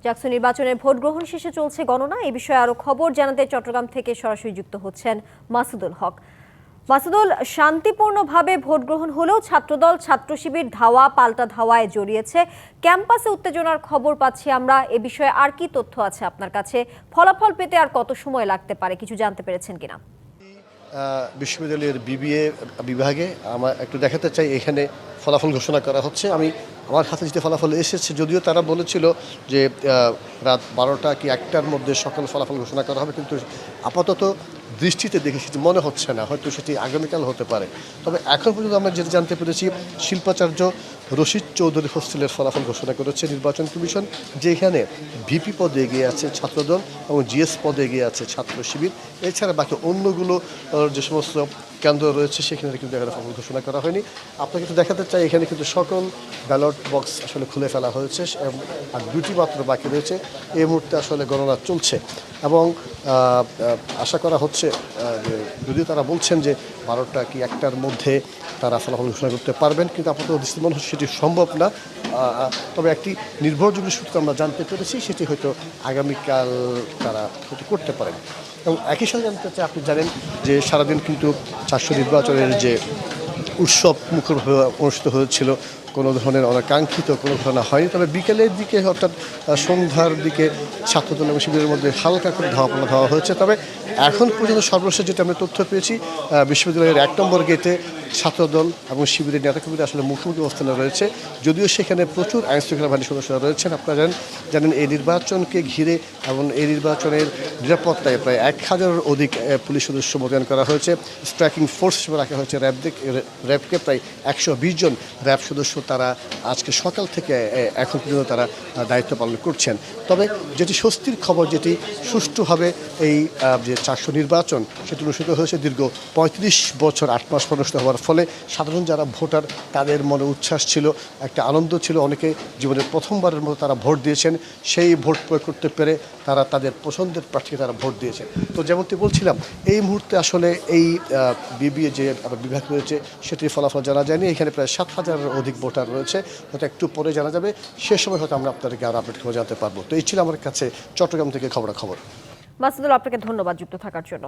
জাকসু নির্বাচনের ভোট গ্রহণ শেষে চলছে গণনা। এই বিষয়ে আরো খবর জানাতে চট্টগ্রাম থেকে সরাসরি যুক্ত হচ্ছেন মাসুদুল হক। মাসুদুল, শান্তিপূর্ণভাবে ভোট গ্রহণ হলেও ছাত্রদল ছাত্র শিবির ধাওয়া পাল্টা ধাওয়ায় জড়িয়েছে। ক্যাম্পাসে উত্তেজনার খবর পাচ্ছি আমরা। এ বিষয়ে আর কি তথ্য আছে আপনার কাছে? ফলাফল পেতে আর কত সময় লাগতে পারে, কিছু জানতে পেরেছেন কিনা? বিশ্ববিদ্যালয়ের বিবিএ বিভাগে আমরা একটু দেখাতে চাই, এখানে ফলাফল ঘোষণা করা হচ্ছে। আমার হাতে যেটা ফলাফল এসেছে, যদিও তারা বলেছিল যে রাত 12টা কি 1টার মধ্যে সকল ফলাফল ঘোষণা করা হবে, কিন্তু আপাতত দৃষ্টিতে দেখে সেটি মনে হচ্ছে না, হয়তো সেটি আগামীকাল হতে পারে। তবে এখন পর্যন্ত আমরা যেটা জানতে পেরেছি, শিল্পাচার্য রশিদ চৌধুরী হোস্টেলের ফলাফল ঘোষণা করেছে নির্বাচন কমিশন, যেখানে ভিপি পদে এগিয়ে আছে ছাত্রদল এবং জিএস পদে এগিয়ে আছে ছাত্র শিবির। এছাড়া বাকি অন্যগুলো যে সমস্ত কেন্দ্র রয়েছে সেখানে কিন্তু এখানে ফলাফল ঘোষণা করা হয়নি। আপনাকে একটু দেখাতে চাই, এখানে কিন্তু সকল ব্যালট বক্স আসলে খুলে ফেলা হয়েছে, আর দুটি মাত্র বাকি রয়েছে। এই মুহূর্তে আসলে গণনা চলছে এবং আশা করা হচ্ছে যে, যদিও তারা বলছেন যে 12টা কি 1টার মধ্যে তারা ফলাফল ঘোষণা করতে পারবেন, কিন্তু আপাতত দৃষ্টি মনে হচ্ছে সেটি সম্ভব না। তবে একটি নির্ভরযোগ্য সূত্র আমরা জানতে পেরেছি, সেটি হয়তো আগামীকাল তারা হয়তো করতে পারেন। এবং একই সাথে জানতে চাই, আপনি জানেন যে সারাদিন কিন্তু চারশো নির্বাচনের যে উৎসব মুখরভাবে অনুষ্ঠিত হয়েছিল, কোনো ধরনের অনাকাঙ্ক্ষিত কোনো ঘটনা হয়নি। তবে বিকেলের দিকে অর্থাৎ সন্ধ্যার দিকে ছাত্রদল এবং শিবিরের মধ্যে হালকা করে ধাওয়া দেওয়া হয়েছে। তবে এখন পর্যন্ত সর্বশেষ যেটা আমরা তথ্য পেয়েছি, বিশ্ববিদ্যালয়ের 1 নম্বর গেটে ছাত্রদল এবং শিবিরের নেতাকর্মীরা আসলে মুখোমুখি অবস্থানে রয়েছে, যদিও সেখানে প্রচুর আইনশৃঙ্খলা বাহিনীর সদস্যরা রয়েছেন। আপনারা জানেন এই নির্বাচনকে ঘিরে এবং এই নির্বাচনের নিরাপত্তায় প্রায় 1000-এর অধিক পুলিশ সদস্য মোতায়েন করা হয়েছে। স্ট্রাইকিং ফোর্স হিসেবে রাখা হয়েছে র্যাবকে প্রায় 120 জন র্যাব সদস্য। তারা আজকে সকাল থেকে এখন পর্যন্ত তারা দায়িত্ব পালন করছেন। তবে যেটি স্বস্তির খবর, যেটি সুষ্ঠুভাবে এই যে 400 নির্বাচন সেটি অনুষ্ঠিত হয়েছে দীর্ঘ 35 বছর 8 মাস অনুষ্ঠিত হওয়ার ফলে সাধারণ যারা ভোটার তাদের মনে উচ্ছ্বাস ছিল, একটা আনন্দ ছিল। অনেকে জীবনের প্রথমবারের মতো তারা ভোট দিয়েছেন, সেই ভোট প্রয়োগ করতে পেরে তারা তাদের পছন্দের প্রার্থীকে তারা ভোট দিয়েছেন। তো যেমনটি বলছিলাম, এই মুহূর্তে আসলে এই বিবিএ যে বিভাগ রয়েছে সেটির ফলাফল জানা যায়নি। এখানে প্রায় 7000-এর অধিক ভোটার রয়েছে, হয়তো একটু পরে জানা যাবে। সে সময় হয়তো আমরা আপনাদেরকে আরও আপডেট খবর জানতে পারবো। তো এই ছিল আমার কাছে চট্টগ্রাম থেকে খবরাখবর। মাসুদুল, আপনাকে ধন্যবাদ যুক্ত থাকার জন্য।